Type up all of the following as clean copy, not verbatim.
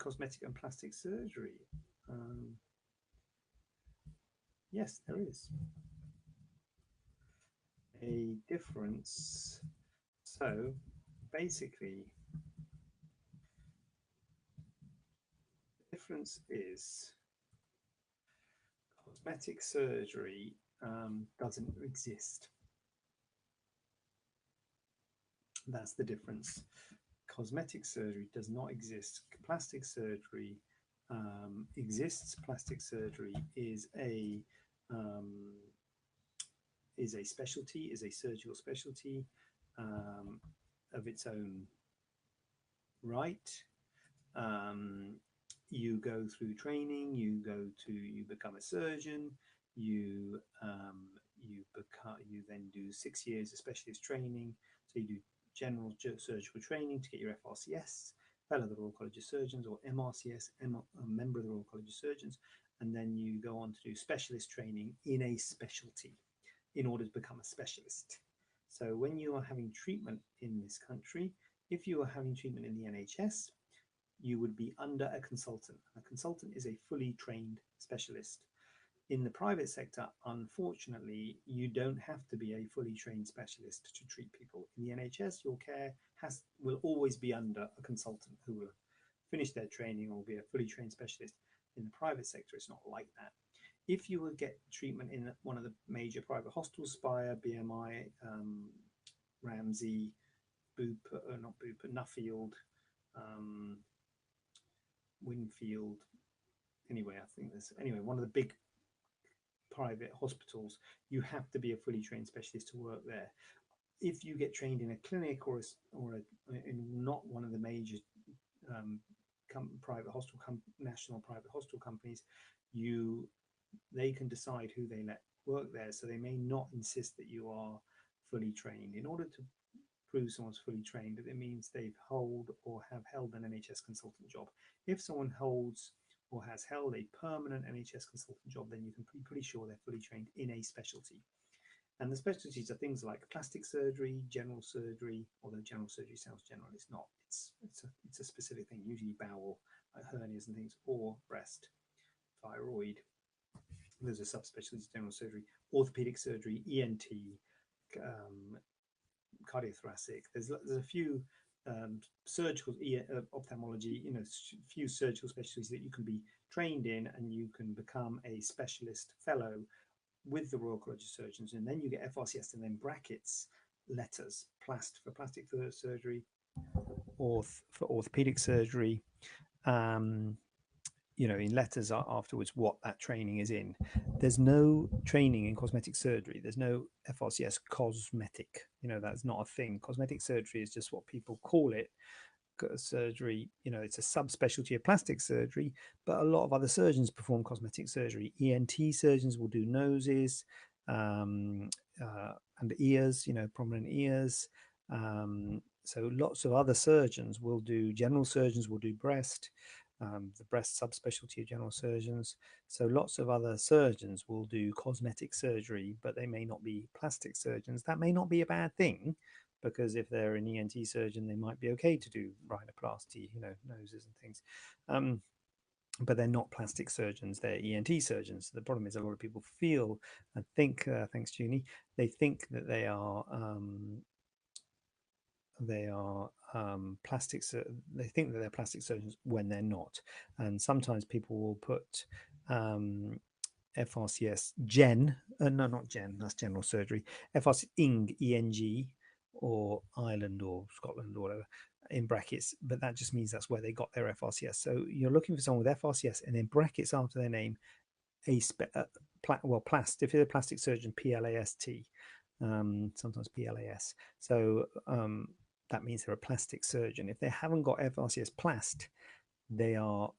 cosmetic and plastic surgery? Yes, there is a difference. So basically, the difference is cosmetic surgery doesn't exist. That's the difference. Cosmetic surgery does not exist. Plastic surgery exists. Plastic surgery um, is a specialty, is a surgical specialty um, of its own right. Um, you go through training. You become a surgeon. You then do 6 years of specialist training. So you do general surgical training to get your FRCS, Fellow of the Royal College of Surgeons, or MRCS, a member of the Royal College of Surgeons, and then you go on to do specialist training in a specialty in order to become a specialist. So when you are having treatment in this country, if you are having treatment in the NHS, you would be under a consultant. A consultant is a fully trained specialist. In the private sector, unfortunately, you don't have to be a fully trained specialist to treat people. In the NHS, your care will always be under a consultant who will finish their training or be a fully trained specialist. In the private sector, it's not like that. If you will get treatment in one of the major private hospitals, Spire, BMI, Ramsey, not Bupa, Nuffield, Winfield, anyway, I think one of the big private hospitals, you have to be a fully trained specialist to work there. If you get trained in a clinic in not one of the major private hospital national private hospital companies, they can decide who they let work there. So they may not insist that you are fully trained. In order to prove someone's fully trained, it means they've hold or have held an NHS consultant job. If someone holds or has held a permanent NHS consultant job, then you can be pretty sure they're fully trained in a specialty. And the specialties are things like plastic surgery, general surgery, although general surgery sounds general, it's not. It's a specific thing, usually bowel, hernias and things, or breast, thyroid. Those are subspecialties, general surgery, orthopedic surgery, ENT, cardiothoracic. There's a few surgical ophthalmology, few surgical specialties that you can be trained in, and you can become a specialist fellow with the Royal College of Surgeons, and then you get FRCS, and then brackets letters for plastic surgery, or for orthopedic surgery. In letters afterwards what that training is in. There's no training in cosmetic surgery. There's no FRCS cosmetic. That's not a thing. Cosmetic surgery is just what people call it. Surgery, it's a subspecialty of plastic surgery, but a lot of other surgeons perform cosmetic surgery. ENT surgeons will do noses and ears, prominent ears. So lots of other surgeons will do, general surgeons will do breast, the breast subspecialty of general surgeons. So lots of other surgeons will do cosmetic surgery, but they may not be plastic surgeons. That may not be a bad thing, because if they're an ENT surgeon, they might be okay to do rhinoplasty, noses and things. But they're not plastic surgeons, they're ENT surgeons. The problem is a lot of people feel and think, thanks Junie, they think that they are plastic. They think that they're plastic surgeons when they're not. And sometimes people will put FRCS Gen, no, not Gen, that's general surgery, FRCS Ing, ENG, or Ireland or Scotland or whatever in brackets, but that just means that's where they got their FRCS. So you're looking for someone with FRCS and then brackets after their name, plast. If you're a plastic surgeon, PLAST, sometimes PLAS. So that means they're a plastic surgeon. If they haven't got FRCS plast, they are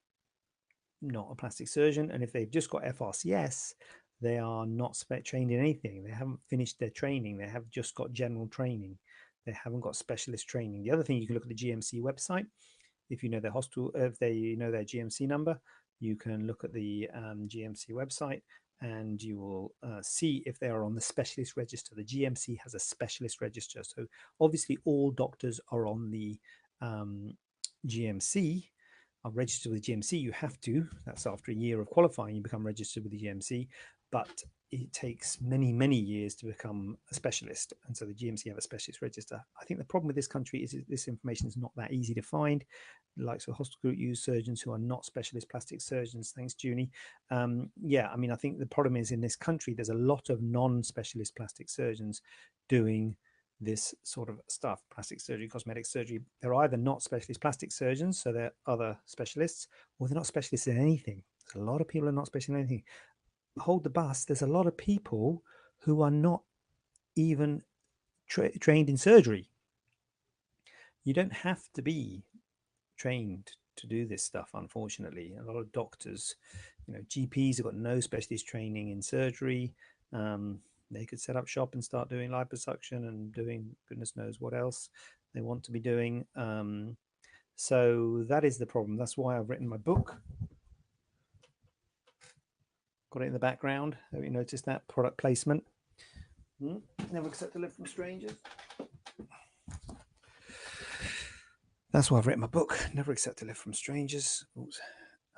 not a plastic surgeon. And if they've just got FRCS, they are not trained in anything. They haven't finished their training. They have just got general training. They haven't got specialist training. The other thing, you can look at the GMC website. If you know their hospital, if they know their GMC number, you can look at the GMC website and you will see if they are on the specialist register. The GMC has a specialist register. So obviously all doctors are on the GMC, are registered with the GMC. You have to. That's after a year of qualifying, you become registered with the GMC. But it takes many, many years to become a specialist. And so the GMC have a specialist register. I think the problem with this country is this information is not that easy to find. Like, so hospital group use surgeons who are not specialist plastic surgeons. Thanks, Junie. Yeah, I mean, I think the problem is in this country, there's a lot of non-specialist plastic surgeons doing this sort of stuff, plastic surgery, cosmetic surgery. They're either not specialist plastic surgeons, so they're other specialists, or they're not specialists in anything. There's a lot of people who are not specialists in anything. Hold the bus. There's a lot of people who are not even trained in surgery. You don't have to be trained to do this stuff, unfortunately. A lot of doctors, GPs have got no specialist training in surgery. They could set up shop and start doing liposuction and doing goodness knows what else they want to be doing. So that is the problem. That's why I've written my book. Got it in the background. Have you noticed that? Product placement. Never accept a lift from strangers. That's why I've written my book. Never accept a lift from strangers.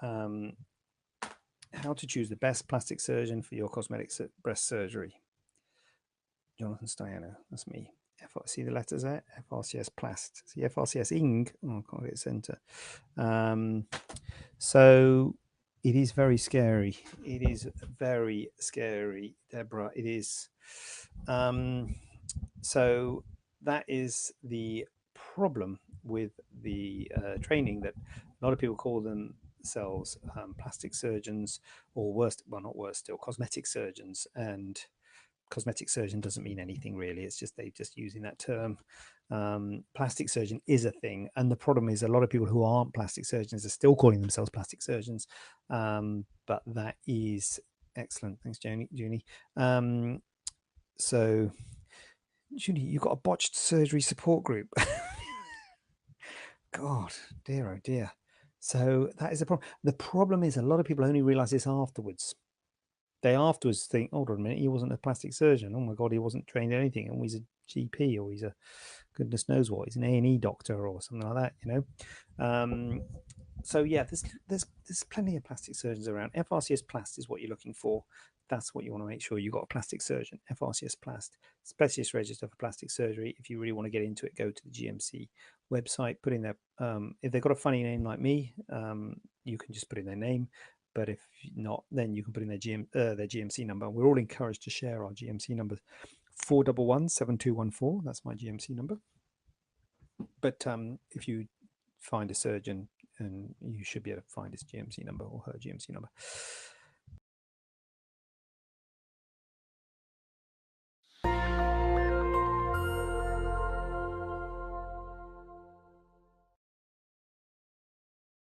How to choose the best plastic surgeon for your cosmetic breast surgery. Jonathan Stiano. That's me. See the letters there? FRCS Plast. See FRCS Ing. Oh, I can't hit center. So it is very scary. It is very scary, Deborah. It is. So that is the problem with the training, that a lot of people call themselves plastic surgeons, or worse, well, not worse still, cosmetic surgeons. And cosmetic surgeon doesn't mean anything really. It's just they're just using that term. Plastic surgeon is a thing, and the problem is a lot of people who aren't plastic surgeons are still calling themselves plastic surgeons. But that is excellent. Thanks, Junie. So, Junie, you've got a botched surgery support group. God, dear, oh dear. So that is a problem. The problem is a lot of people only realize this afterwards. They afterwards think, hold on a minute, he wasn't a plastic surgeon. Oh my God, he wasn't trained in anything. And he's a GP, or he's a goodness knows what. He's an A&E doctor or something like that, So yeah, there's plenty of plastic surgeons around. FRCS Plast is what you're looking for. That's what you want to make sure you've got a plastic surgeon. FRCS Plast, specialist register for plastic surgery. If you really want to get into it, go to the GMC website, put in their, if they've got a funny name like me, you can just put in their name. But if not, then you can put in their GMC number. We're all encouraged to share our GMC numbers. 411-7214. That's my GMC number. But if you find a surgeon, and you should be able to find his GMC number or her GMC number.